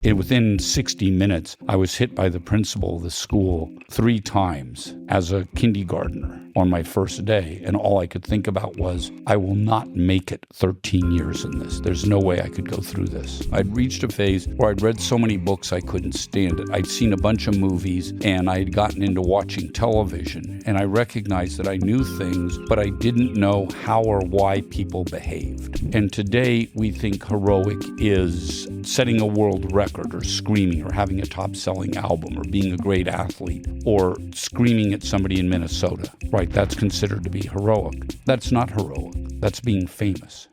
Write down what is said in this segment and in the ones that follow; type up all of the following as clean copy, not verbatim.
And within 60 minutes, I was hit by the principal of the school 3 times as a kindergartner on my first day. And all I could think about was, I will not make it 13 years in this. There's no way I could go through this. I'd reached a phase where I'd read so many books I couldn't stand it. I'd seen a bunch of movies, and I had gotten into watching television. And I recognized that I knew things, but I didn't know how or why people behaved. And today, we think heroic is setting a world record, or screaming, or having a top-selling album, or being a great athlete, or screaming at somebody in Minnesota, right? That's considered to be heroic. That's not heroic. That's being famous.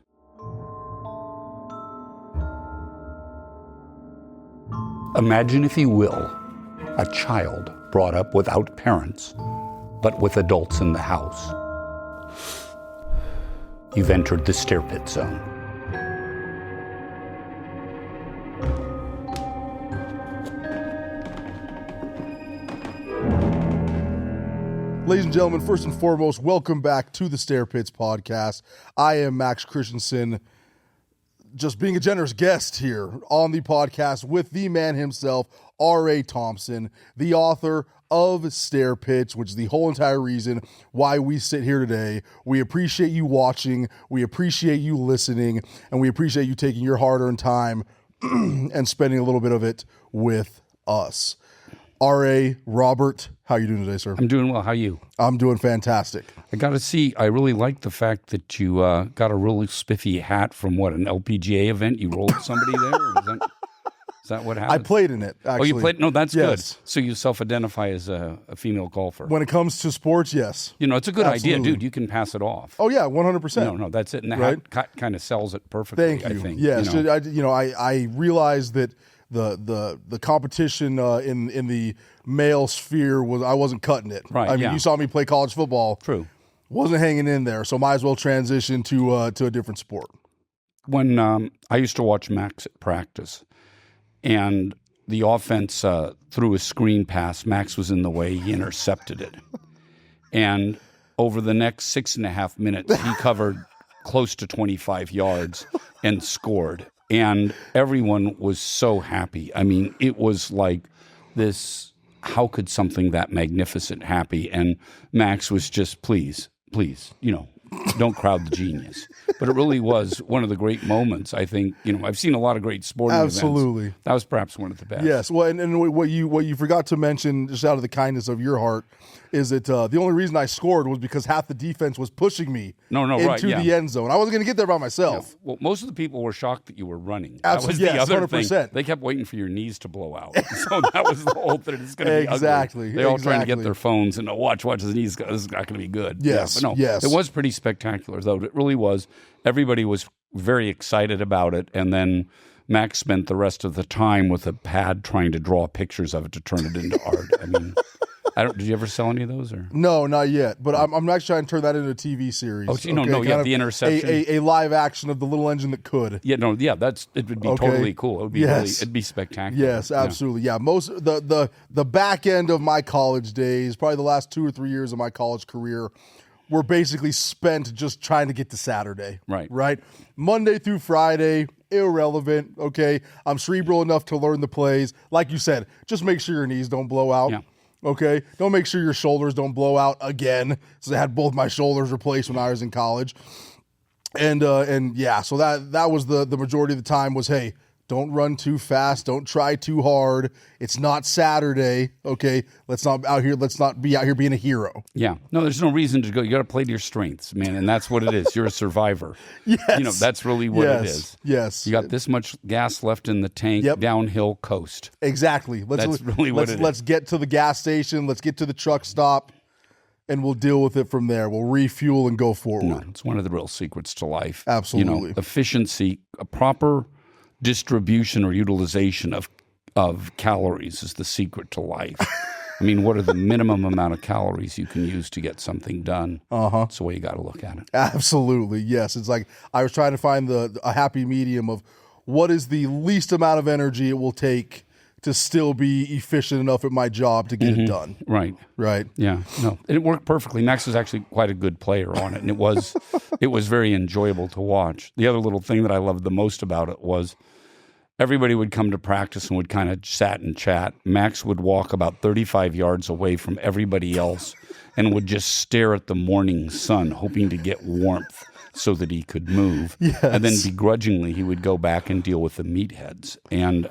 Imagine, if you will, a child brought up without parents, but with adults in the house. You've entered the stair pit zone. Ladies and gentlemen, first and foremost, welcome back to the Stair Pits podcast. I am Max Christensen, just being a generous guest here on the podcast with the man himself, R.A. Thompson, the author of Stair Pits, which is the whole entire reason why we sit here today. We appreciate you watching, we appreciate you listening, and we appreciate you taking your hard-earned time and spending a little bit of it with us. R.A. Robert, how are you doing today, sir? I'm doing well. How are you? I'm doing fantastic. I got to see, I really like the fact that you got a really spiffy hat from an LPGA event? You rolled somebody there? Or is that what happened? I played in it, actually. Oh, you played? No, that's yes. Good. So you self-identify as a female golfer. When it comes to sports, yes. You know, it's a good Absolutely. idea, dude. You can pass it off. Oh, yeah, 100%. No, that's it. And the Right? hat kind of sells it perfectly, Thank you. I think. Yes, You know? I realized that the competition in the male sphere I wasn't cutting it. Right, I mean, yeah. you saw me play college football. True. Wasn't hanging in there, so might as well transition to a different sport. When I used to watch Max at practice, and the offense threw a screen pass, Max was in the way, he intercepted it. And over the next 6.5 minutes, he covered close to 25 yards and scored. And everyone was so happy. I mean, it was like this, how could something that magnificent happy? And Max was just, please, don't crowd the genius. But it really was one of the great moments, I think. I've seen a lot of great sporting Absolutely. events. That was perhaps one of the best. Yes, well, and what you forgot to mention, just out of the kindness of your heart, is that the only reason I scored was because half the defense was pushing me into the end zone. I wasn't going to get there by myself. Yeah. Well, most of the people were shocked that you were running. Absolutely, that was the other 100%. thing. They kept waiting for your knees to blow out. So that was the whole thing. It's going to be Exactly. ugly. They're all trying to get their phones and watch his knees. This is not going to be good. Yes, yeah, but no, yes. It was pretty spectacular, though. It really was. Everybody was very excited about it, and then Max spent the rest of the time with a pad trying to draw pictures of it to turn it into art. I mean, did you ever sell any of those? Or No, not yet. But I'm actually trying to turn that into a TV series. Oh, so the interception, a live action of the little engine that could. Yeah, no, yeah, it would be totally cool. It would be it'd be spectacular. Yes, absolutely. Yeah, most the back end of my college days, probably the last 2 or 3 years of my college career, were basically spent just trying to get to Saturday. Right. Monday through Friday, irrelevant. Okay, I'm cerebral enough to learn the plays. Like you said, just make sure your knees don't blow out. Yeah. Okay, don't make sure your shoulders don't blow out again. So I had both my shoulders replaced when I was in college, and yeah, so that was the majority of the time was, hey, don't run too fast, don't try too hard. It's not Saturday, okay? Let's not be out here being a hero. Yeah, no, there's no reason to go. You got to play to your strengths, man, and that's what it is. You're a survivor. Yes, that's really what it is. Yes, you got this much gas left in the tank. Yep. Downhill coast. Exactly. That's really what it is. Let's get to the gas station. Let's get to the truck stop, and we'll deal with it from there. We'll refuel and go forward. No, it's one of the real secrets to life. Absolutely, efficiency, a proper distribution or utilization of calories is the secret to life. I mean, what are the minimum amount of calories you can use to get something done? That's the way you got to look at it. Absolutely, yes. It's like I was trying to find a happy medium of what is the least amount of energy it will take to still be efficient enough at my job to get it done. Right. Yeah. No, it worked perfectly. Max was actually quite a good player on it, and it was very enjoyable to watch. The other little thing that I loved the most about it was everybody would come to practice and would kind of sat and chat. Max would walk about 35 yards away from everybody else and would just stare at the morning sun, hoping to get warmth so that he could move. Yes. And then begrudgingly, he would go back and deal with the meatheads. And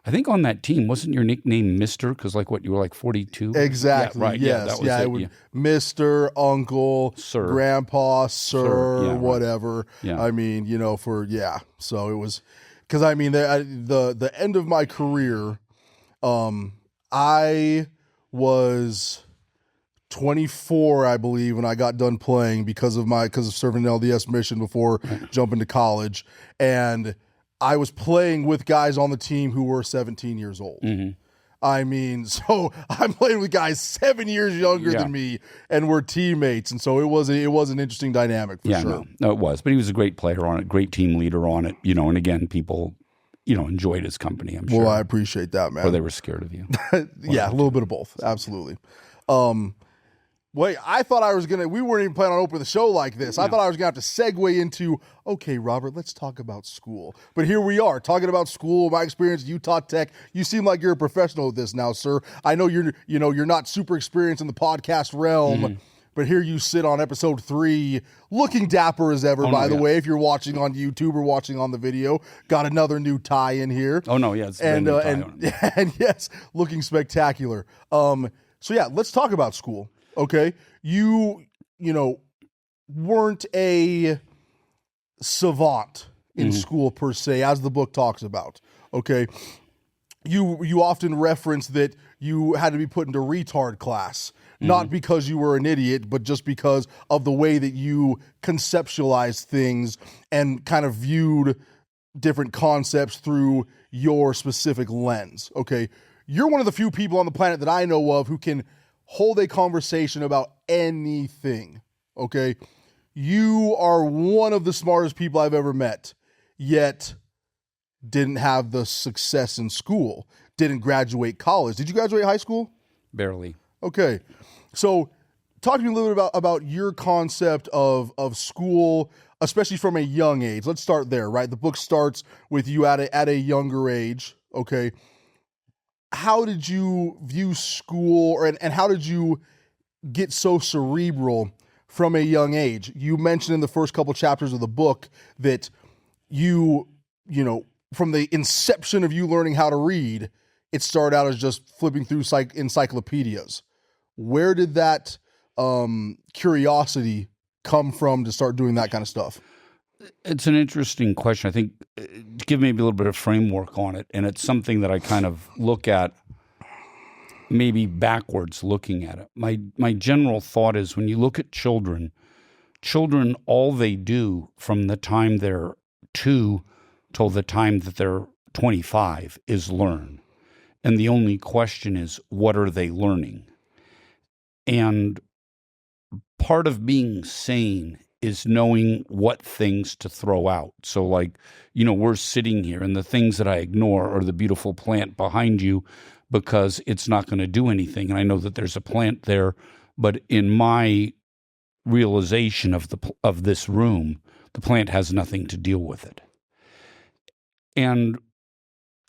I think on that team, wasn't your nickname Mr.? Because you were like 42? Exactly. Yeah, right. Yes. That was it. It would Mr., Uncle, Sir. Grandpa, Sir, Yeah, right. whatever. Yeah. I mean, So it was, because I mean, the end of my career, I was 24, I believe, when I got done playing because of serving an LDS mission before jumping to college. And I was playing with guys on the team who were 17 years old. Mm-hmm. I mean, so I'm playing with guys 7 years younger than me, and we're teammates. And so it was an interesting dynamic for sure. No, it was. But he was a great player on it, great team leader on it, and again, people, enjoyed his company, I'm sure. Well, I appreciate that, man. Or they were scared of you. Yeah, a little bit of both. Absolutely. Wait, I thought we weren't even planning on opening the show like this. I thought I was going to have to segue into, okay, Robert, let's talk about school. But here we are, talking about school, my experience at Utah Tech. You seem like you're a professional at this now, sir. I know you're not super experienced in the podcast realm, but here you sit on episode 3, looking dapper as ever, by the way, if you're watching on YouTube or watching on the video. Got another new tie in here. Oh, no, yeah. It's and yes, looking spectacular. So yeah, let's talk about school. Okay, you weren't a savant in school per se, as the book talks about. Okay, you often reference that you had to be put into retard class, not because you were an idiot, but just because of the way that you conceptualized things and kind of viewed different concepts through your specific lens. Okay, you're one of the few people on the planet that I know of who can hold a conversation about anything, okay? You are one of the smartest people I've ever met, yet didn't have the success in school, didn't graduate college. Did you graduate high school? Barely. Okay. So talk to me a little bit about your concept of school, especially from a young age. Let's start there, right? The book starts with you at a younger age, okay? How did you view school, and how did you get so cerebral from a young age? You mentioned in the first couple chapters of the book that you from the inception of you learning how to read, it started out as just flipping through encyclopedias. Where did that curiosity come from to start doing that kind of stuff? It's an interesting question. I think to give maybe a little bit of framework on it, and it's something that I kind of look at maybe backwards looking at it. My general thought is when you look at children, all they do from the time they're 2 till the time that they're 25 is learn. And the only question is, what are they learning? And part of being sane is knowing what things to throw out. So we're sitting here and the things that I ignore are the beautiful plant behind you because it's not going to do anything. And I know that there's a plant there, but in my realization of this room, the plant has nothing to deal with it. And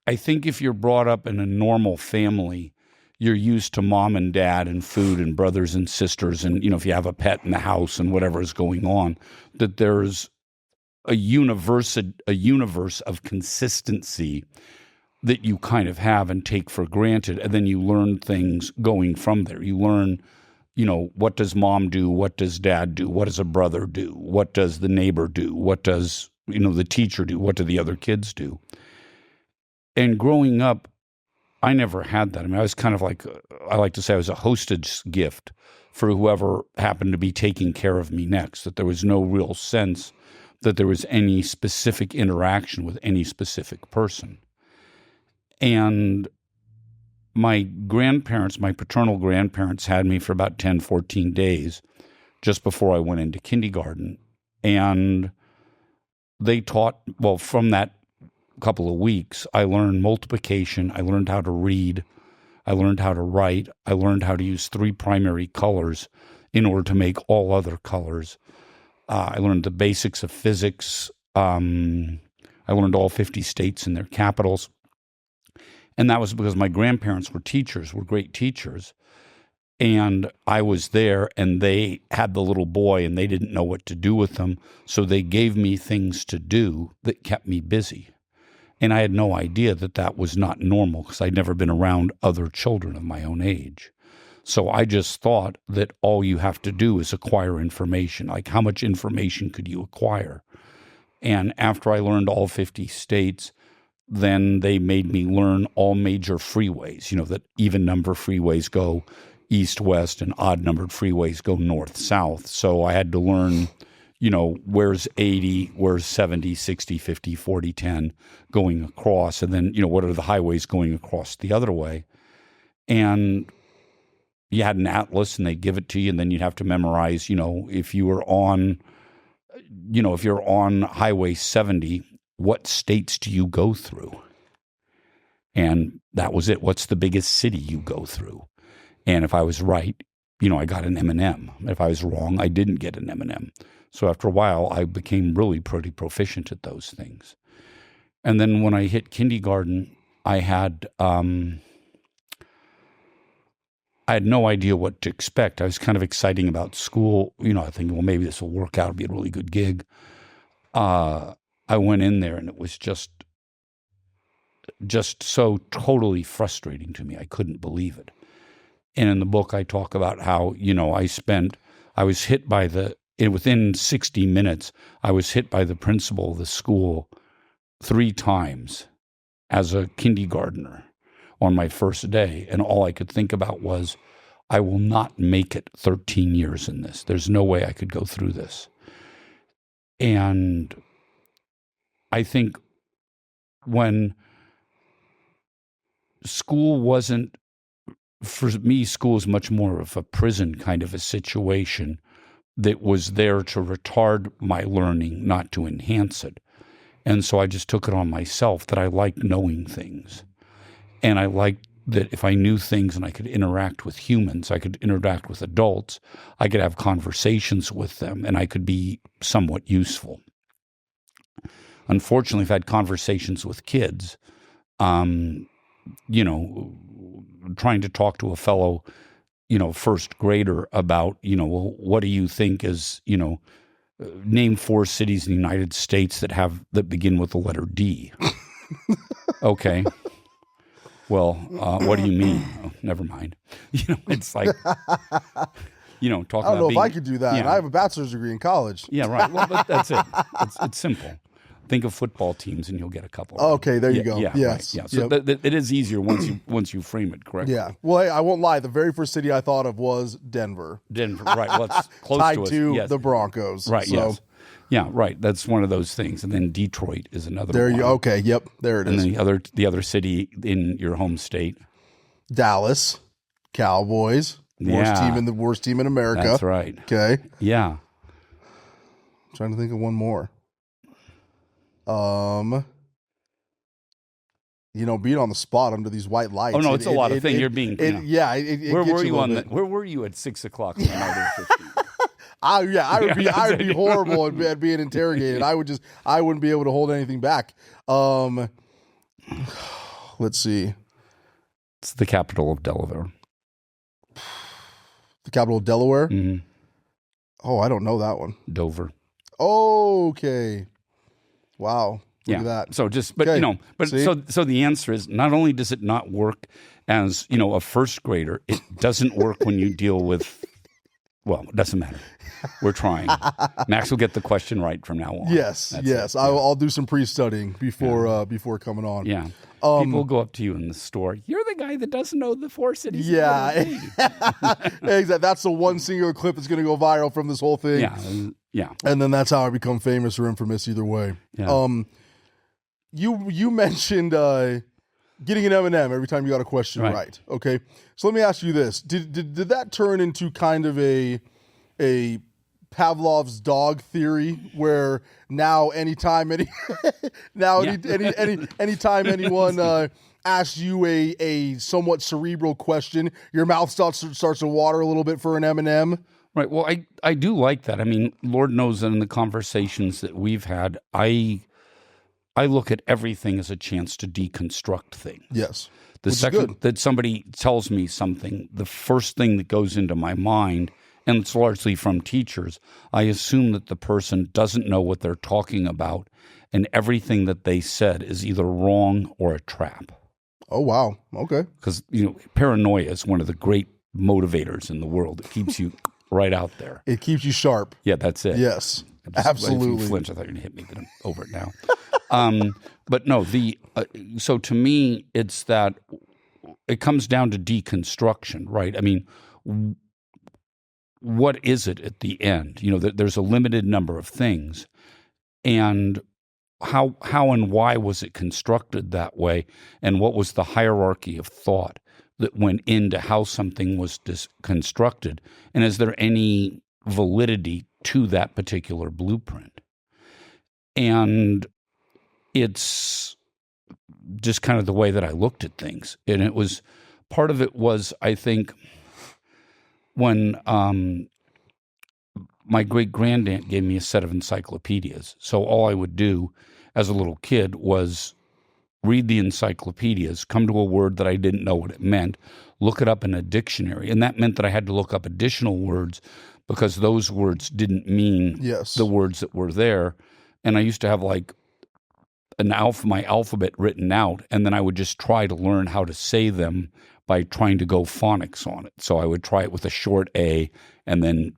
I think if you're brought up in a normal family, you're used to mom and dad and food and brothers and sisters and, if you have a pet in the house and whatever is going on, that there's a universe of consistency that you kind of have and take for granted. And then you learn things going from there. You learn, what does mom do? What does dad do? What does a brother do? What does the neighbor do? What does, the teacher do? What do the other kids do? And growing up, I never had that. I mean, I was kind of I like to say I was a hostage gift for whoever happened to be taking care of me next, that there was no real sense that there was any specific interaction with any specific person. And my paternal grandparents had me for about 10, 14 days just before I went into kindergarten. And they taught, from that couple of weeks, I learned multiplication, I learned how to read, I learned how to write, I learned how to use 3 primary colors in order to make all other colors. I learned the basics of physics. I I learned all 50 states and their capitals. And that was because my grandparents were teachers, were great teachers. And I was there, and they had the little boy, and they didn't know what to do with him. So they gave me things to do that kept me busy. And I had no idea that that was not normal because I'd never been around other children of my own age. So I just thought that all you have to do is acquire information. Like, how much information could you acquire? And after I learned all 50 states, then they made me learn all major freeways, that even number freeways go east-west and odd-numbered freeways go north-south. So I had to learn, where's 80, where's 70, 60, 50, 40, 10 going across, and then, what are the highways going across the other way. And you had an atlas, and they give it to you, and then you'd have to memorize, if you were on, if you're on Highway 70, what states do you go through? And that was it. What's the biggest city you go through? And if I was right, I got an M&M. If I was wrong, I didn't get an M&M. So after a while, I became really pretty proficient at those things. And then when I hit kindergarten, I had no idea what to expect. I was kind of exciting about school. I think, well, maybe this will work out. It'll be a really good gig. I went in there, and it was just so totally frustrating to me. I couldn't believe it. And in the book, I talk about how, I was hit by within 60 minutes, I was hit by the principal of the school 3 times as a kindergartner on my first day. And all I could think about was, I will not make it 13 years in this. There's no way I could go through this. And I think when school wasn't, for me, school is much more of a prison kind of a situation that was there to retard my learning, not to enhance it. And so I just took it on myself that I liked knowing things. And I liked that if I knew things and I could interact with humans, I could interact with adults, I could have conversations with them, and I could be somewhat useful. Unfortunately, I've had conversations with kids, trying to talk to a fellow, first grader about, well, what do you think is, name 4 cities in the United States that begin with the letter D. Okay. Well, what do you mean? Oh, never mind. It's like, talking about I don't know if I could do that. Yeah. I have a bachelor's degree in college. Yeah, right. Well, but that's it. It's simple. Think of football teams, and you'll get a couple. Okay, there you go. Yeah, yes. Right, yeah. So it is easier once you frame it correctly. Yeah. Well, hey, I won't lie. The very first city I thought of was Denver. Denver, right? Well, it's close tied to us. to Yes. the Broncos. Right. So. Yes. Yeah. Right. That's one of those things. And then Detroit is another. There one. you. Okay. Yep. There it is. And then the other city in your home state, Dallas Cowboys. Worst team in America. That's right. Okay. Yeah. I'm trying to think of one more. Being on the spot under these white lights. Oh no, it's a lot of things. You're being. Where were you Where were you at 6 o'clock on the night of the 15th? I would be horrible at being interrogated. I wouldn't be able to hold anything back. Let's see. It's the capital of Delaware. The capital of Delaware? Mm-hmm. Oh, I don't know that one. Dover. Okay. Wow. Look at that. So so the answer is, not only does it not work as, a first grader, it doesn't work when you deal with, well, it doesn't matter. We're trying. Max will get the question right from now on. Yes. I'll do some pre-studying before coming on. Yeah. People go up to you in the store. You're the guy that doesn't know the 4 cities. Yeah. Exactly. That's the one singular clip that's going to go viral from this whole thing. Yeah. And then that's how I become famous or infamous either way. Yeah. You mentioned getting an M&M every time you got a question right. Okay. So let me ask you this. Did that turn into kind of a Pavlov's dog theory, where now anytime anytime anyone asks you a somewhat cerebral question, your mouth starts to water a little bit for an M&M? Right. Well, I do like that. I mean, Lord knows that in the conversations that we've had, I I look at everything as a chance to deconstruct things. Yes. The Which is second good. that somebody tells me something, the first thing that goes into my mind, and it's largely from teachers, I assume that the person doesn't know what they're talking about, and everything that they said is either wrong or a trap. Oh, wow. Okay. Because, paranoia is one of the great motivators in the world. It keeps you right out there. It keeps you sharp. Yeah, that's it. Yes. If Absolutely. you flinch, I thought you were going to hit me, but I'm over it now. But no, so to me, it's that it comes down to deconstruction, right? I mean, what is it at the end? There's a limited number of things, and how and why was it constructed that way, and what was the hierarchy of thought that went into how something was constructed, and is there any validity to that particular blueprint? And it's just kind of the way that I looked at things. And it was, part of it was, I think, when my great-granddaunt gave me a set of encyclopedias. So all I would do as a little kid was read the encyclopedias, come to a word that I didn't know what it meant, look it up in a dictionary. And that meant that I had to look up additional words because those words didn't mean the words that were there. And I used to have like my alphabet written out, and then I would just try to learn how to say them by trying to go phonics on it. So I would try it with a short A and then,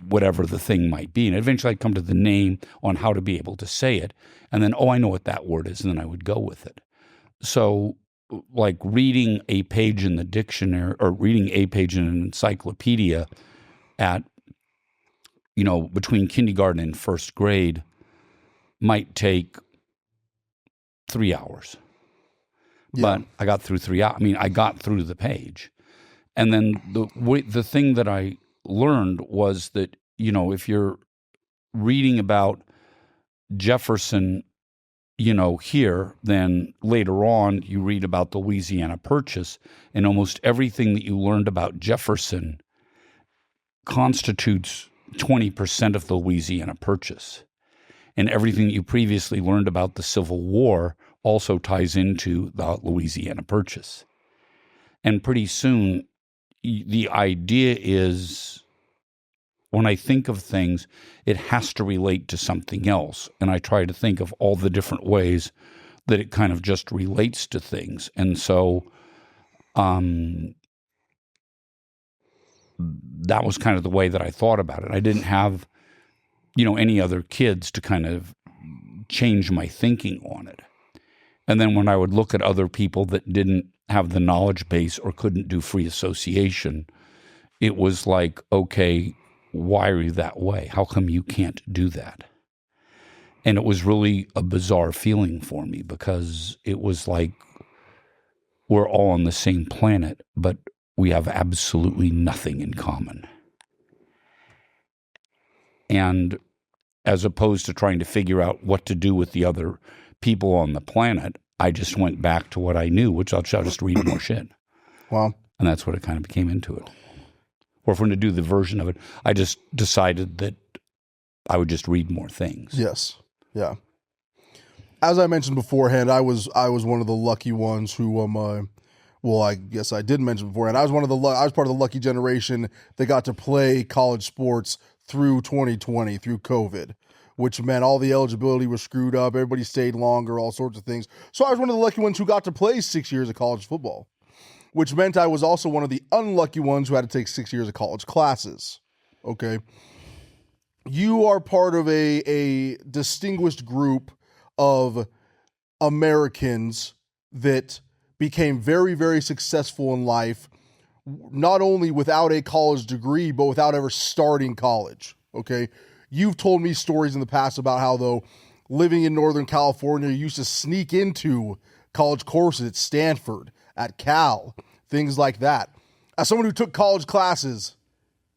whatever the thing might be. And eventually I'd come to the name on how to be able to say it. And then, I know what that word is, and then I would go with it. So like reading a page in the dictionary or reading a page in an encyclopedia at, between kindergarten and first grade might take 3 hours. Yeah. But I got through 3 hours. I mean, I got through the page. And then the thing that I learned was that, if you're reading about Jefferson, here, then later on you read about the Louisiana Purchase, and almost everything that you learned about Jefferson constitutes 20% of the Louisiana Purchase. And everything that you previously learned about the Civil War also ties into the Louisiana Purchase. And pretty soon, the idea is, when I think of things, it has to relate to something else. And I try to think of all the different ways that it kind of just relates to things. And so that was kind of the way that I thought about it. I didn't have, any other kids to kind of change my thinking on it. And then when I would look at other people that didn't have the knowledge base or couldn't do free association, it was like, okay, why are you that way? How come you can't do that? And it was really a bizarre feeling for me because it was like we're all on the same planet, but we have absolutely nothing in common. And as opposed to trying to figure out what to do with the other people on the planet, I just went back to what I knew, which I'll just read more shit. Wow. And that's what it kind of became into it. Or if we're going to do the version of it, I just decided that I would just read more things. Yes. Yeah. As I mentioned beforehand, I was one of the lucky ones who I guess I did mention beforehand. I was part of the lucky generation that got to play college sports through 2020, through COVID, which meant all the eligibility was screwed up. Everybody stayed longer, all sorts of things. So I was one of the lucky ones who got to play 6 years of college football, which meant I was also one of the unlucky ones who had to take 6 years of college classes. Okay. You are part of a distinguished group of Americans that became very, very successful in life, not only without a college degree, but without ever starting college. Okay. You've told me stories in the past about how, though, living in Northern California, you used to sneak into college courses at Stanford, at Cal, things like that. As someone who took college classes,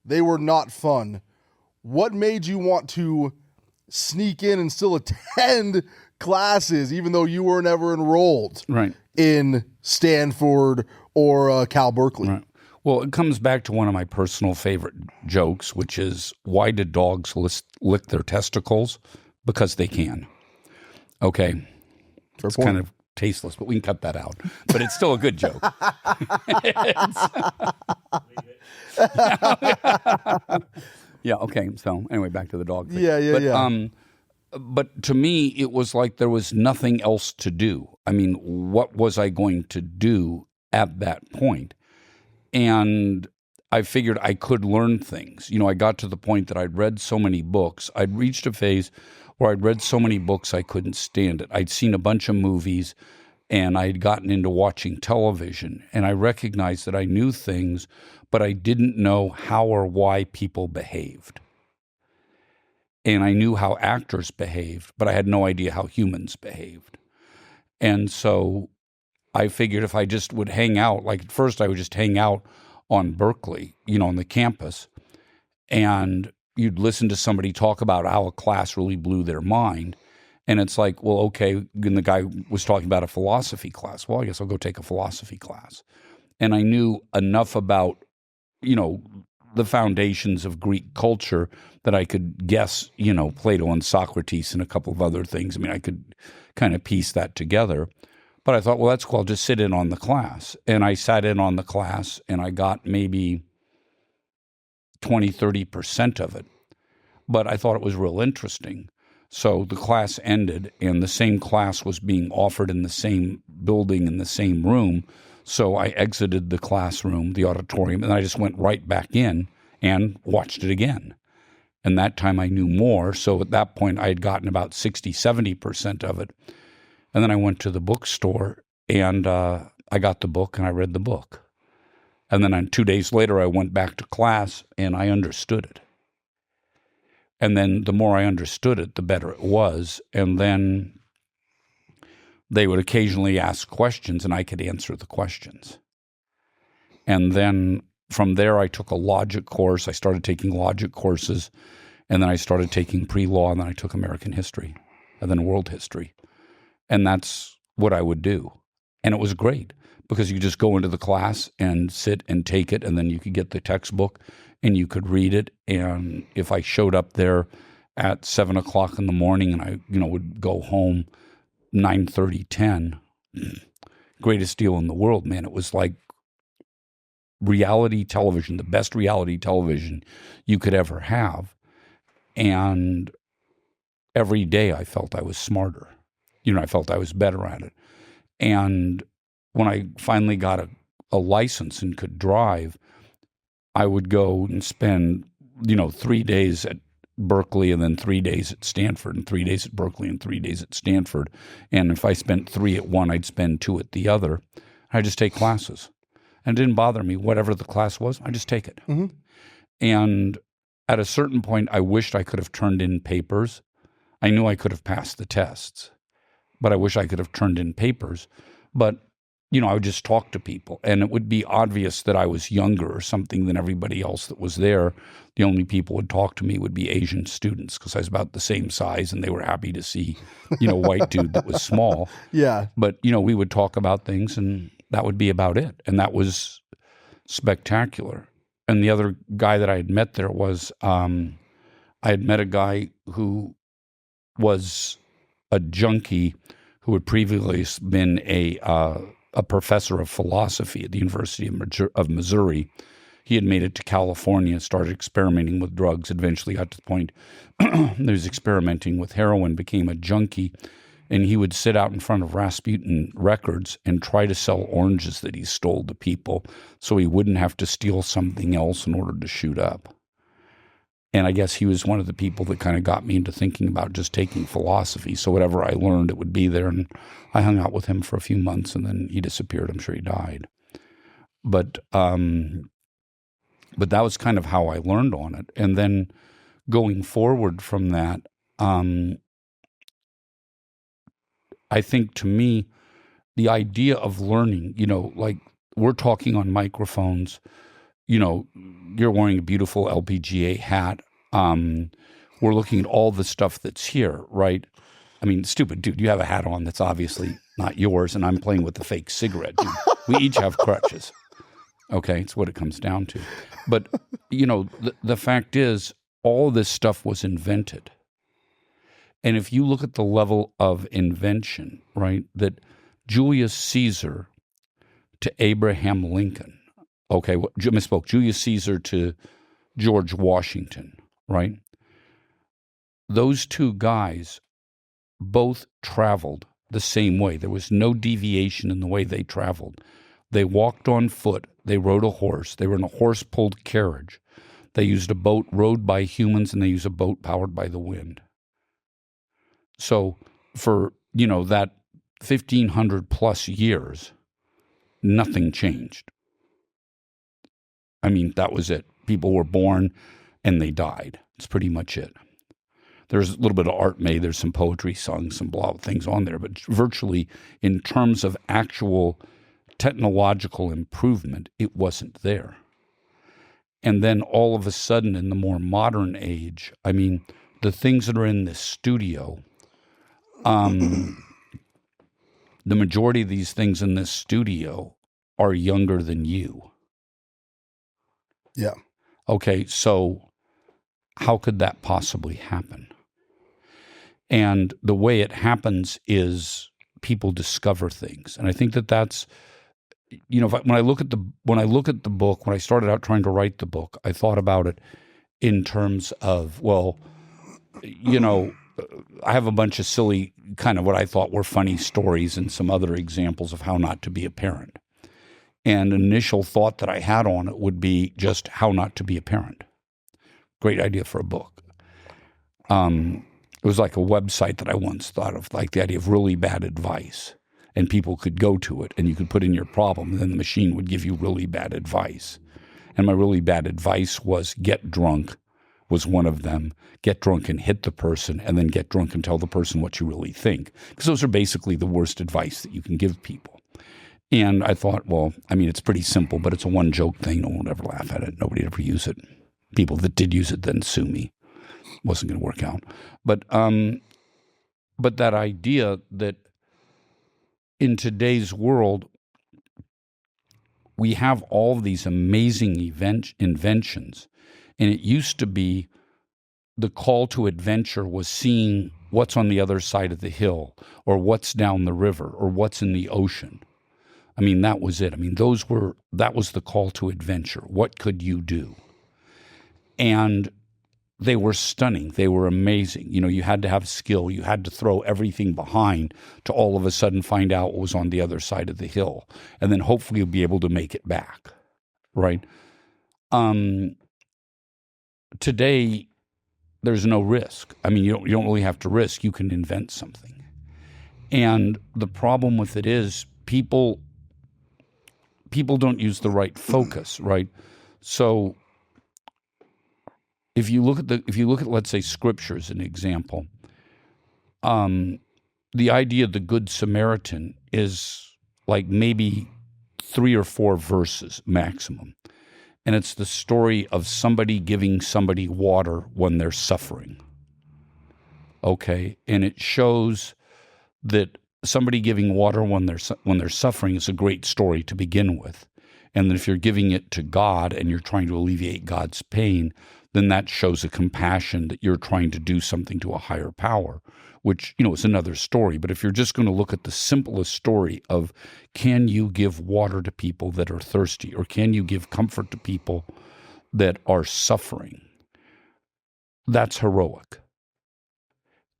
they were not fun. What made you want to sneak in and still attend classes, even though you were never enrolled in Stanford or Cal Berkeley? Right. Well, it comes back to one of my personal favorite jokes, which is, why do dogs lick their testicles? Because they can. Okay. It's point. kind of tasteless, but we can cut that out. But it's still a good joke. Yeah, okay. So anyway, back to the dog thing. Yeah. But to me, it was like there was nothing else to do. I mean, what was I going to do at that point? And I figured I could learn things. I got to the point that I'd read so many books. I'd reached a phase where I'd read so many books I couldn't stand it. I'd seen a bunch of movies, and I'd gotten into watching television. And I recognized that I knew things, but I didn't know how or why people behaved. And I knew how actors behaved, but I had no idea how humans behaved. And so I figured if I just would hang out, like at first I would just hang out on Berkeley, on the campus, and you'd listen to somebody talk about how a class really blew their mind. And it's like, well, okay, and the guy was talking about a philosophy class. Well, I guess I'll go take a philosophy class. And I knew enough about, the foundations of Greek culture that I could guess, Plato and Socrates and a couple of other things. I mean, I could kind of piece that together. But I thought, well, that's cool. I'll just sit in on the class. And I sat in on the class, and I got maybe 20, 30% of it. But I thought it was real interesting. So the class ended, and the same class was being offered in the same building, in the same room. So I exited the classroom, the auditorium, and I just went right back in and watched it again. And that time I knew more. So at that point, I had gotten about 60, 70% of it. And then I went to the bookstore, and I got the book, and I read the book. And then 2 days later, I went back to class, and I understood it. And then the more I understood it, the better it was. And then they would occasionally ask questions, and I could answer the questions. And then from there, I took a logic course. I started taking logic courses, and then I started taking pre-law, and then I took American history, and then world history. And that's what I would do. And it was great because you just go into the class and sit and take it, and then you could get the textbook, and you could read it. And if I showed up there at 7 o'clock in the morning and I, would go home 9:30, 10, greatest deal in the world, man. It was like reality television, the best reality television you could ever have. And every day I felt I was smarter. I felt I was better at it. And when I finally got a license and could drive, I would go and spend, 3 days at Berkeley and then 3 days at Stanford and 3 days at Berkeley and 3 days at Stanford. And if I spent 3 at one, I'd spend 2 at the other. I'd just take classes. And it didn't bother me. Whatever the class was, I'd just take it. Mm-hmm. And at a certain point, I wished I could have turned in papers. I knew I could have passed the tests, but I wish I could have turned in papers. But I would just talk to people, and it would be obvious that I was younger or something than everybody else that was there. The only people who would talk to me would be Asian students because I was about the same size, and they were happy to see, a white dude that was small. Yeah. But, we would talk about things, and that would be about it. And that was spectacular. And the other guy that I had met there was, I had met a guy who was a junkie who had previously been a professor of philosophy at the University of Missouri. He had made it to California, started experimenting with drugs, eventually got to the point that he was experimenting with heroin, became a junkie, and he would sit out in front of Rasputin Records and try to sell oranges that he stole to people so he wouldn't have to steal something else in order to shoot up. And I guess he was one of the people that kind of got me into thinking about just taking philosophy. So whatever I learned, it would be there. And I hung out with him for a few months, and then he disappeared. I'm sure he died. But that was kind of how I learned on it. And then going forward from that, I think to me, the idea of learning, like we're talking on microphones, you're wearing a beautiful LPGA hat. We're looking at all the stuff that's here, right? I mean, stupid dude, you have a hat on that's obviously not yours, and I'm playing with the fake cigarette, dude. We each have crutches. Okay, it's what it comes down to. But, the fact is, all this stuff was invented. And if you look at the level of invention, right, that Julius Caesar to Abraham Lincoln, okay, misspoke, Julius Caesar to George Washington, right? Those two guys both traveled the same way. There was no deviation in the way they traveled. They walked on foot. They rode a horse. They were in a horse-pulled carriage. They used a boat rowed by humans, and they used a boat powered by the wind. So for, that 1,500 plus years, nothing changed. I mean, that was it. People were born and they died. It's pretty much it. There's a little bit of art made. There's some poetry sung, some blah things on there. But virtually, in terms of actual technological improvement, it wasn't there. And then all of a sudden, in the more modern age, I mean, the things that are in this studio, the majority of these things in this studio are younger than you. Yeah. Okay, so how could that possibly happen? And the way it happens is people discover things, and I think that that's, when I look at the book, when I started out trying to write the book, I thought about it in terms of, I have a bunch of silly kind of what I thought were funny stories and some other examples of how not to be a parent. And an initial thought that I had on it would be just how not to be a parent. Great idea for a book. It was like a website that I once thought of, like the idea of really bad advice. And people could go to it and you could put in your problem and then the machine would give you really bad advice. And my really bad advice was get drunk was one of them. Get drunk and hit the person, and then get drunk and tell the person what you really think. Because those are basically the worst advice that you can give people. And I thought, it's pretty simple, but it's a one-joke thing. No one would ever laugh at it. Nobody would ever use it. People that did use it then sue me. Wasn't going to work out. But that idea that in today's world, we have all of these amazing inventions. And it used to be the call to adventure was seeing what's on the other side of the hill, or what's down the river, or what's in the ocean. I mean, that was it. I mean, that was the call to adventure. What could you do? And they were stunning. They were amazing. You had to have skill. You had to throw everything behind to all of a sudden find out what was on the other side of the hill. And then hopefully you'll be able to make it back, right? Today, there's no risk. I mean, you don't really have to risk. You can invent something. And the problem with it is people don't use the right focus, right? So if you look at let's say Scripture as an example, the idea of the Good Samaritan is like maybe 3 or 4 verses maximum. And it's the story of somebody giving somebody water when they're suffering. Okay? And it shows that somebody giving water when they're suffering is a great story to begin with. And that if you're giving it to God and you're trying to alleviate God's pain, then that shows a compassion that you're trying to do something to a higher power, which, is another story. But if you're just going to look at the simplest story of, can you give water to people that are thirsty, or can you give comfort to people that are suffering? That's heroic.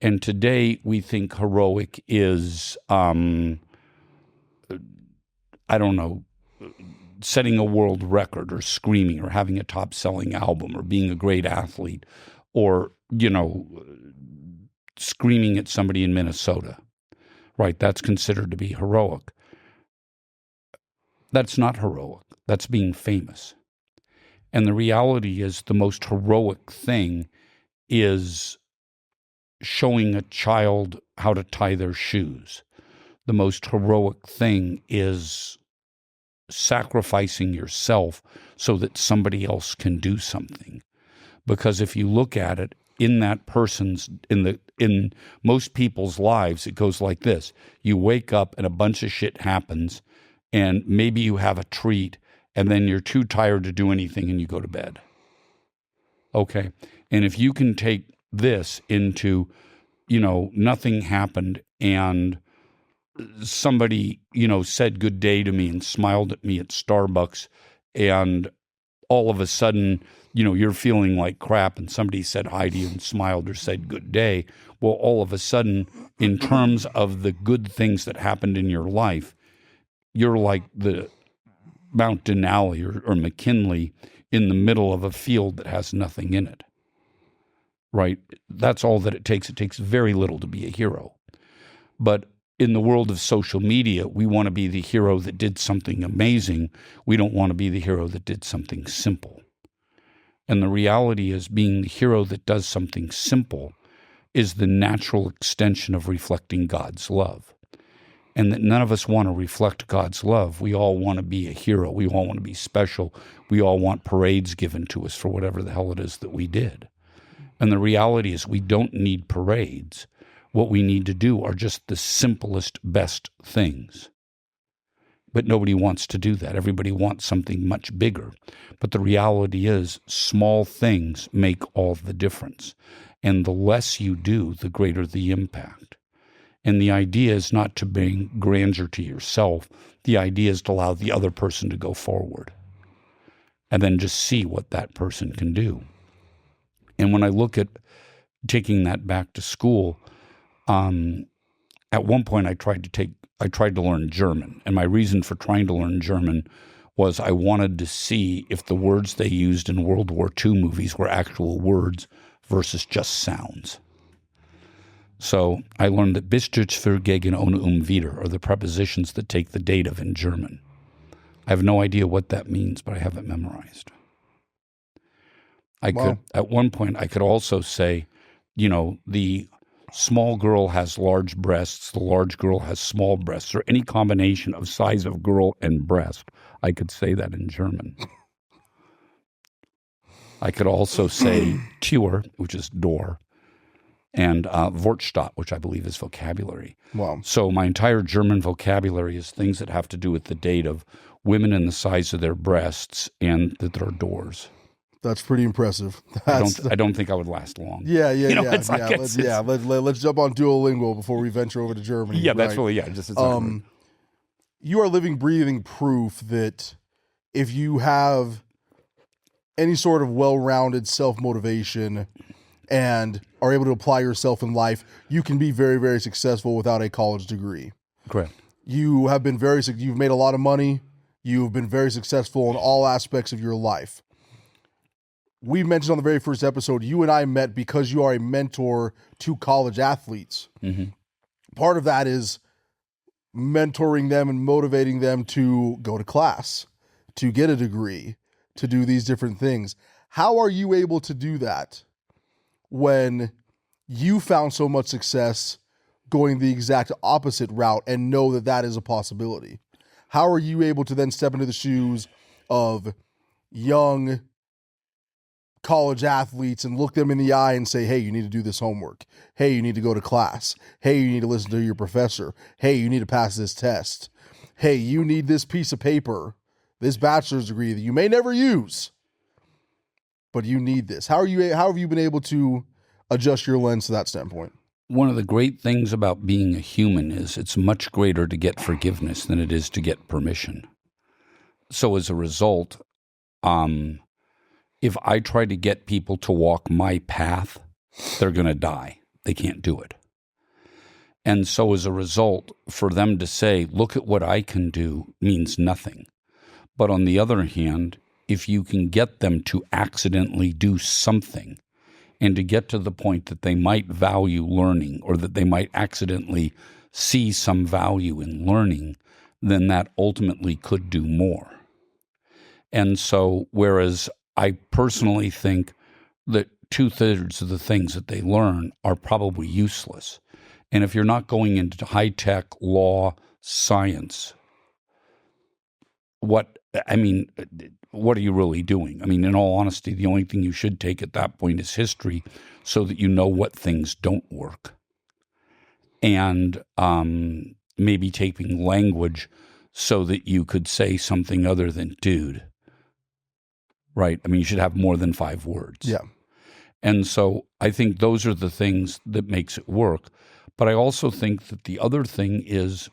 And today we think heroic is, setting a world record, or screaming, or having a top-selling album, or being a great athlete, or, screaming at somebody in Minnesota, right? That's considered to be heroic. That's not heroic. That's being famous. And the reality is the most heroic thing is showing a child how to tie their shoes. The most heroic thing is sacrificing yourself so that somebody else can do something. Because if you look at it, in most people's lives, it goes like this. You wake up and a bunch of shit happens, and maybe you have a treat, and then you're too tired to do anything and you go to bed. Okay? And if you can take this into nothing happened and somebody, said good day to me and smiled at me at Starbucks, and all of a sudden, you're feeling like crap and somebody said hi to you and smiled or said good day. Well, all of a sudden, in terms of the good things that happened in your life, you're like the Mount Denali or McKinley in the middle of a field that has nothing in it, right? That's all that it takes. It takes very little to be a hero. But in the world of social media, we want to be the hero that did something amazing. We don't want to be the hero that did something simple. And the reality is, being the hero that does something simple is the natural extension of reflecting God's love. And that none of us want to reflect God's love. We all want to be a hero. We all want to be special. We all want parades given to us for whatever the hell it is that we did. And the reality is, we don't need parades. What we need to do are just the simplest, best things. But nobody wants to do that. Everybody wants something much bigger. But the reality is, small things make all the difference. And the less you do, the greater the impact. And the idea is not to bring grandeur to yourself. The idea is to allow the other person to go forward and then just see what that person can do. And when I look at taking that back to school, at one point I tried to learn German. And my reason for trying to learn German was I wanted to see if the words they used in World War II movies were actual words versus just sounds. So I learned that bist, für, gegen, ohne, wieder are the prepositions that take the dative in German. I have no idea what that means, but I have it memorized. At one point, I could also say, the small girl has large breasts, the large girl has small breasts, or any combination of size of girl and breast. I could say that in German. I could also say Tür, which is door, and Wortstatt, which I believe is vocabulary. Wow. So my entire German vocabulary is things that have to do with the date of women and the size of their breasts and that there are doors. That's pretty impressive. I don't think I would last long. Yeah. Let's jump on Duolingo before we venture over to Germany. Yeah, that's really, it's you are living, breathing proof that if you have any sort of well-rounded self-motivation and are able to apply yourself in life, you can be very, very successful without a college degree. Correct. You have been you've made a lot of money. You've been very successful in all aspects of your life. We mentioned on the very first episode, you and I met because you are a mentor to college athletes. Mm-hmm. Part of that is mentoring them and motivating them to go to class, to get a degree, to do these different things. How are you able to do that when you found so much success going the exact opposite route and know that that is a possibility? How are you able to then step into the shoes of young college athletes and look them in the eye and say, hey, you need to do this homework. Hey, you need to go to class. Hey, you need to listen to your professor. Hey, you need to pass this test. Hey, you need this piece of paper, this bachelor's degree that you may never use, but you need this. How have you been able to adjust your lens to that standpoint? One of the great things about being a human is it's much greater to get forgiveness than it is to get permission. So as a result, if I try to get people to walk my path, they're going to die. They can't do it. And so as a result, for them to say, look at what I can do, means nothing. But on the other hand, if you can get them to accidentally do something and to get to the point that they might value learning or that they might accidentally see some value in learning, then that ultimately could do more. And so whereas I personally think that 2/3 of the things that they learn are probably useless. And if you're not going into high-tech law, science, what are you really doing? I mean, in all honesty, the only thing you should take at that point is history so that you know what things don't work. And maybe taking language so that you could say something other than dude. Right. I mean, you should have more than 5 words. Yeah. And so I think those are the things that makes it work. But I also think that the other thing is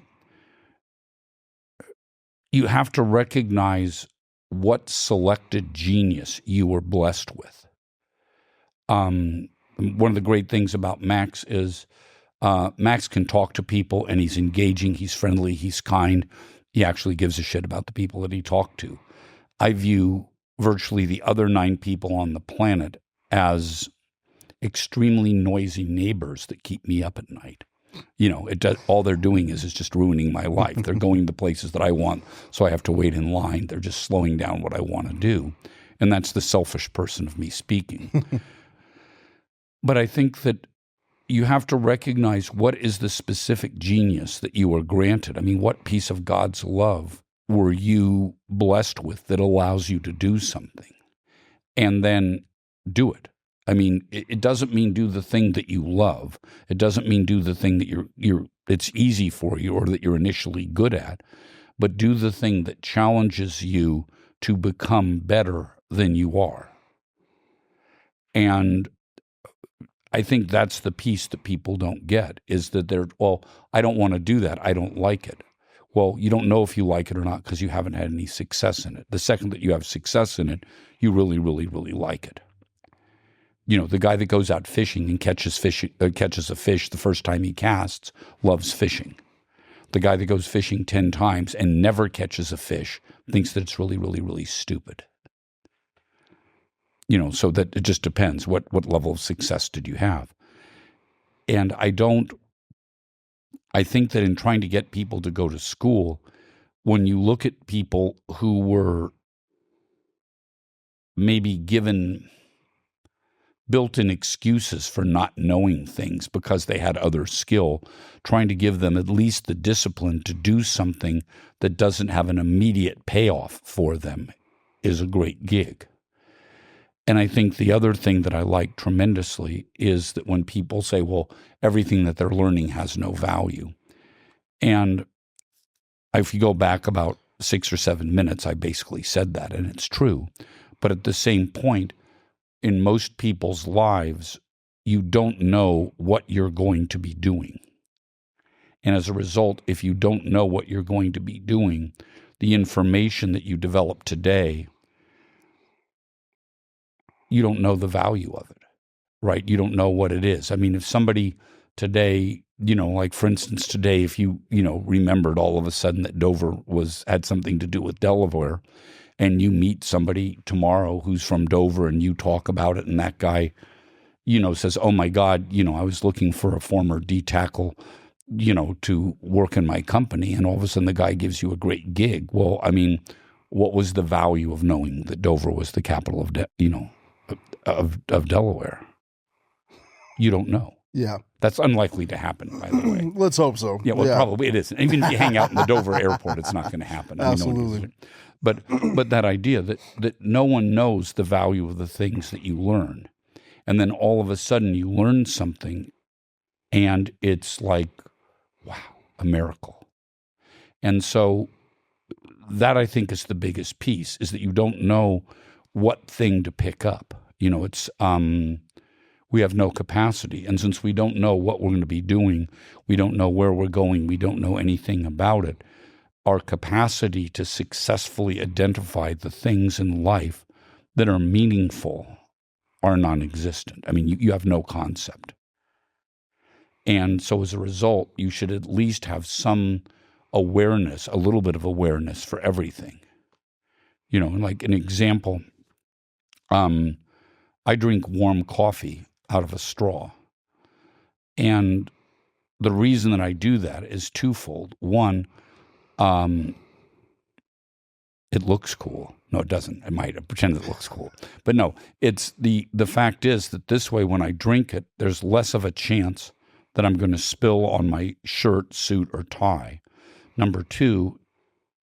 you have to recognize what selected genius you were blessed with. One of the great things about Max is Max can talk to people, and he's engaging, he's friendly, he's kind. He actually gives a shit about the people that he talked to. I view virtually the other 9 people on the planet as extremely noisy neighbors that keep me up at night. All they're doing is just ruining my life. They're going to places that I want, so I have to wait in line. They're just slowing down what I want to do. And that's the selfish person of me speaking. But I think that you have to recognize what is the specific genius that you are granted. I mean, what piece of God's love were you blessed with that allows you to do something? And then do it. I mean, it doesn't mean do the thing that you love. It doesn't mean do the thing that it's easy for you or that you're initially good at, but do the thing that challenges you to become better than you are. And I think that's the piece that people don't get, is that I don't want to do that. I don't like it. Well, you don't know if you like it or not because you haven't had any success in it. The second that you have success in it, you really, really, really like it. The guy that goes out fishing and catches a fish the first time he casts loves fishing. The guy that goes fishing 10 times and never catches a fish thinks that it's really, really, really stupid. So that it just depends. What level of success did you have? And I think that in trying to get people to go to school, when you look at people who were maybe given built-in excuses for not knowing things because they had other skill, trying to give them at least the discipline to do something that doesn't have an immediate payoff for them is a great gig. And I think the other thing that I like tremendously is that when people say, well, everything that they're learning has no value. And if you go back about 6 or 7 minutes, I basically said that, and it's true. But at the same point, in most people's lives, you don't know what you're going to be doing. And as a result, if you don't know what you're going to be doing, the information that you develop today, you don't know the value of it, right? You don't know what it is. I mean, if somebody today, like for instance, today, if you remembered all of a sudden that Dover had something to do with Delaware, and you meet somebody tomorrow who's from Dover and you talk about it, and that guy, says, oh my God, I was looking for a former D tackle, to work in my company, and all of a sudden the guy gives you a great gig. Well, I mean, what was the value of knowing that Dover was the capital of Delaware? You don't know. Yeah. That's unlikely to happen, by the way. Let's hope so. Yeah, well, probably it isn't. Even if you hang out in the Dover airport, it's not going to happen. Absolutely. But that idea that no one knows the value of the things that you learn. And then all of a sudden you learn something and it's like, wow, a miracle. And so that I think is the biggest piece, is that you don't know what thing to pick up. We have no capacity. And since we don't know what we're going to be doing, we don't know where we're going, we don't know anything about it, our capacity to successfully identify the things in life that are meaningful are non-existent. I mean, you have no concept. And so as a result, you should at least have some awareness, a little bit of awareness for everything. Like an example, I drink warm coffee out of a straw. And the reason that I do that is twofold. One, it looks cool. No, it doesn't. I might pretend it looks cool. But no, it's the fact is that this way, when I drink it, there's less of a chance that I'm going to spill on my shirt, suit, or tie. Number two,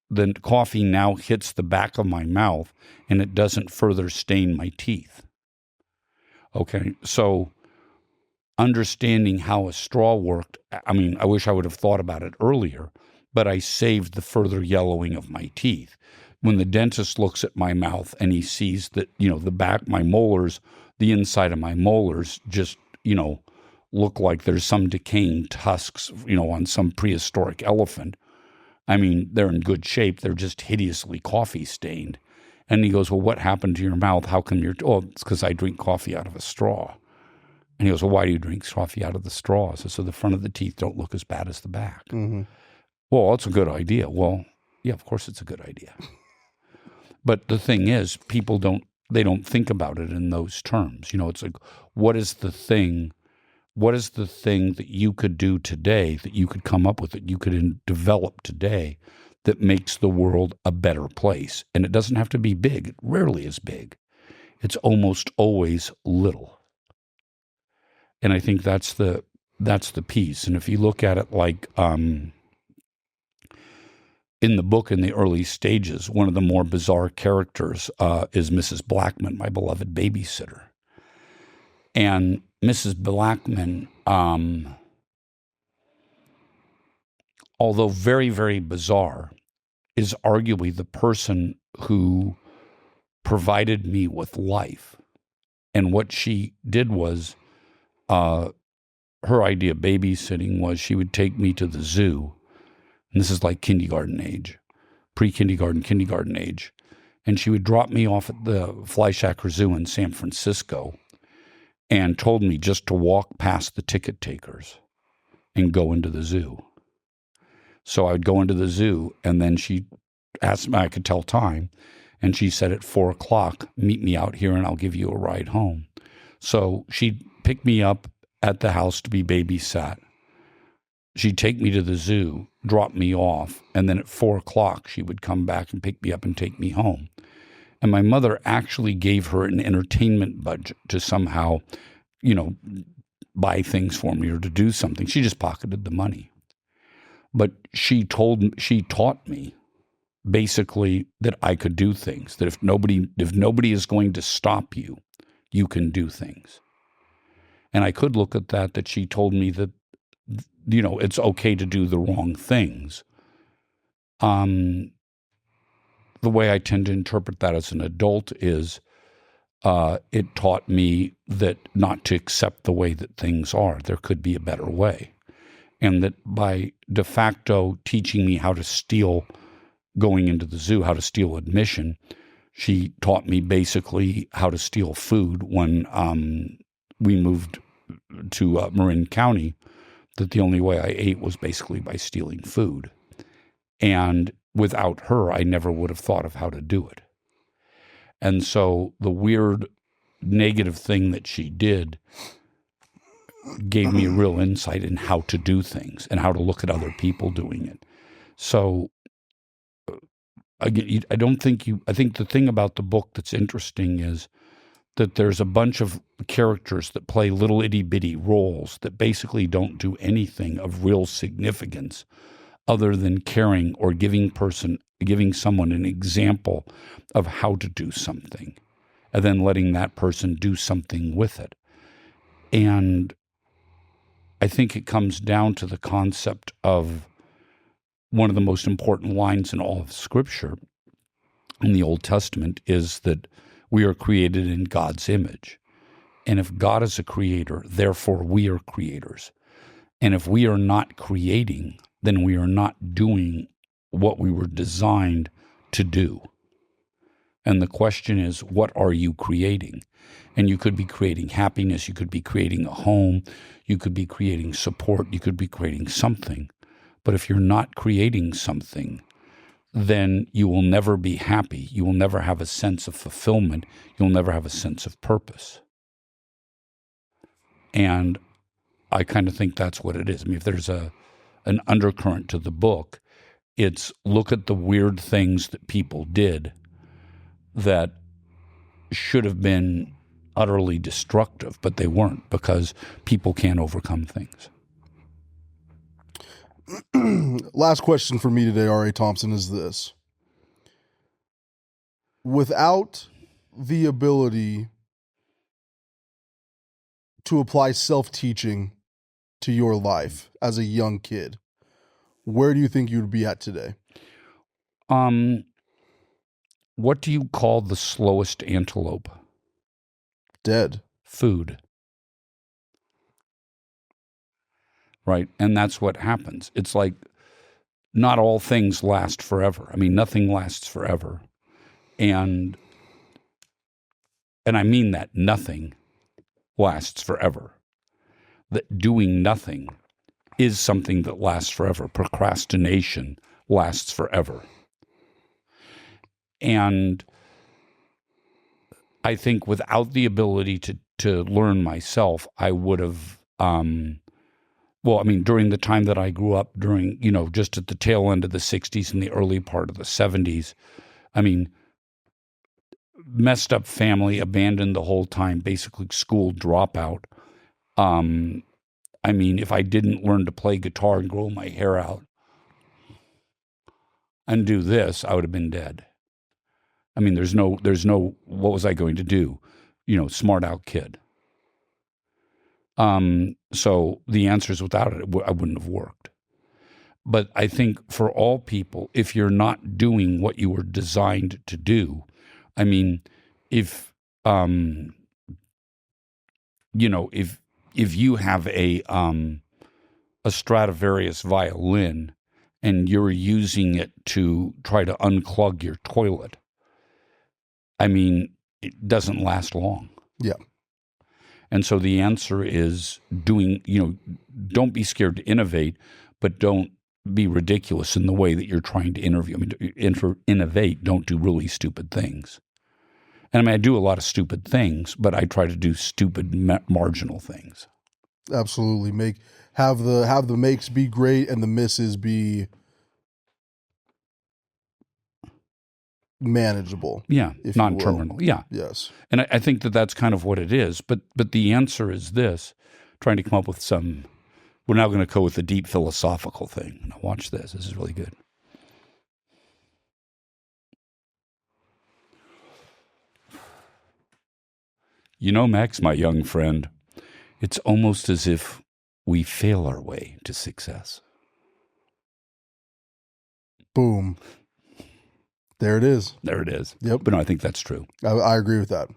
the coffee now hits the back of my mouth and it doesn't further stain my teeth. Okay, so understanding how a straw worked, I mean, I wish I would have thought about it earlier, but I saved the further yellowing of my teeth. When the dentist looks at my mouth and he sees that, the back, my molars, the inside of my molars just, look like there's some decaying tusks, on some prehistoric elephant. I mean, they're in good shape. They're just hideously coffee stained. And he goes, well, what happened to your mouth? How come it's because I drink coffee out of a straw. And he goes, well, why do you drink coffee out of the straw? So the front of the teeth don't look as bad as the back. Mm-hmm. Well, that's a good idea. Well, yeah, of course it's a good idea. But the thing is, people don't think about it in those terms. It's like, what is the thing that you could do today, that you could come up with, that you could develop today that makes the world a better place? And it doesn't have to be big. It rarely is big. It's almost always little. And I think that's the piece. And if you look at it like in the book, in the early stages, one of the more bizarre characters is Mrs. Blackman, my beloved babysitter. And Mrs. Blackman, although very, very bizarre, is arguably the person who provided me with life. And what she did was, her idea of babysitting was she would take me to the zoo. And this is like kindergarten age, pre-kindergarten, kindergarten age. And she would drop me off at the Fleischacker Zoo in San Francisco and told me just to walk past the ticket takers and go into the zoo. So I would go into the zoo, and then she asked me, I could tell time, and she said at 4:00, meet me out here and I'll give you a ride home. So she'd pick me up at the house to be babysat. She'd take me to the zoo, drop me off, and then at 4:00, she would come back and pick me up and take me home. And my mother actually gave her an entertainment budget to somehow, buy things for me or to do something. She just pocketed the money. But she taught me basically that I could do things, that if nobody is going to stop you, you can do things. And I could look at that she told me that, it's okay to do the wrong things. The way I tend to interpret that as an adult is it taught me that not to accept the way that things are. There could be a better way. And that by de facto teaching me how to steal, going into the zoo, how to steal admission, she taught me basically how to steal food when we moved to Marin County, that the only way I ate was basically by stealing food. And without her, I never would have thought of how to do it. And so the weird negative thing that she did gave me a real insight in how to do things and how to look at other people doing it. So again, I think the thing about the book that's interesting is that there's a bunch of characters that play little itty-bitty roles that basically don't do anything of real significance other than caring or giving someone an example of how to do something, and then letting that person do something with it. And I think it comes down to the concept of one of the most important lines in all of Scripture in the Old Testament is that we are created in God's image. And if God is a creator, therefore we are creators. And if we are not creating, then we are not doing what we were designed to do. And the question is, what are you creating? And you could be creating happiness, you could be creating a home, you could be creating support, you could be creating something. But if you're not creating something, then you will never be happy. You will never have a sense of fulfillment. You'll never have a sense of purpose. And I kind of think that's what it is. I mean, if there's an undercurrent to the book, it's look at the weird things that people did that should have been utterly destructive, but they weren't, because people can't overcome things. Last question for me today, R.A. Thompson, is this. Without the ability to apply self-teaching to your life as a young kid, where do you think you would be at today? What do you call the slowest antelope? Dead. Food. Right? And that's what happens. It's like not all things last forever. I mean, nothing lasts forever. And I mean that nothing lasts forever. That doing nothing is something that lasts forever. Procrastination lasts forever. And I think without the ability to learn myself, I would have, during the time that I grew up during, just at the tail end of the 60s and the early part of the 70s, messed up family, abandoned the whole time, basically school dropout. If I didn't learn to play guitar and grow my hair out and do this, I would have been dead. There's no, what was I going to do? Smart out kid. So the answer is without it, I wouldn't have worked. But I think for all people, if you're not doing what you were designed to do, if you have a Stradivarius violin and you're using it to try to unclog your toilet, it doesn't last long. Yeah. And so the answer is don't be scared to innovate, but don't be ridiculous in the way that you're trying to innovate. Don't do really stupid things. And I do a lot of stupid things, but I try to do stupid marginal things. Absolutely. Have the makes be great and the misses be manageable. Yeah, non-terminal. Yeah. Yes. And I think that's kind of what it is. But the answer is this, trying to come up with some, we're now going to go with the deep philosophical thing. Now watch this. This is really good. Max, my young friend, it's almost as if we fail our way to success. Boom. There it is. There it is. Yep. But no, I think that's true. I agree with that.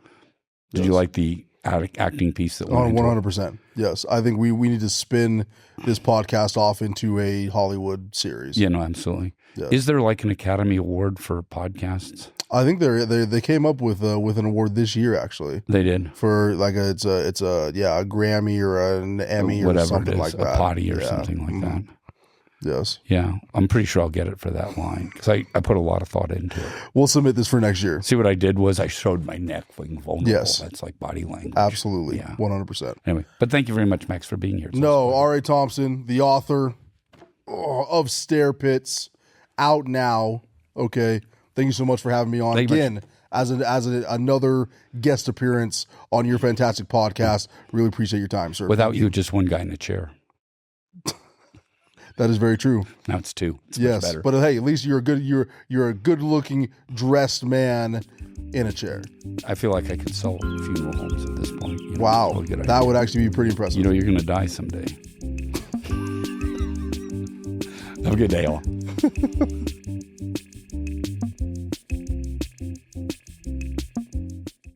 Did you like the acting piece that went 100%. Yes. I think we need to spin this podcast off into a Hollywood series. Yeah, no, absolutely. Yes. Is there like an Academy Award for podcasts? I think they came up with an award this year, actually. They did for like it's a Grammy or an Emmy or whatever something it is, like that, a potty or something like that. Yes. Yeah, I'm pretty sure I'll get it for that line because I put a lot of thought into it. We'll submit this for next year. See, what I did was I showed my neck being vulnerable. Yes. That's like body language. Absolutely. Yeah. 100%. Anyway, but thank you very much, Max, for being here. No, R.A. Thompson, the author of Stair Pits, out now. Okay. Thank you so much for having me on again as another guest appearance on your fantastic podcast. Really appreciate your time, sir. Without you, just one guy in a chair. That is very true. Now it's two. It's yes, much better. But hey, at least you're a good looking dressed man in a chair. I feel like I could sell funeral homes at this point. Wow, that would actually be pretty impressive. You're going to die someday. Have a good day, all.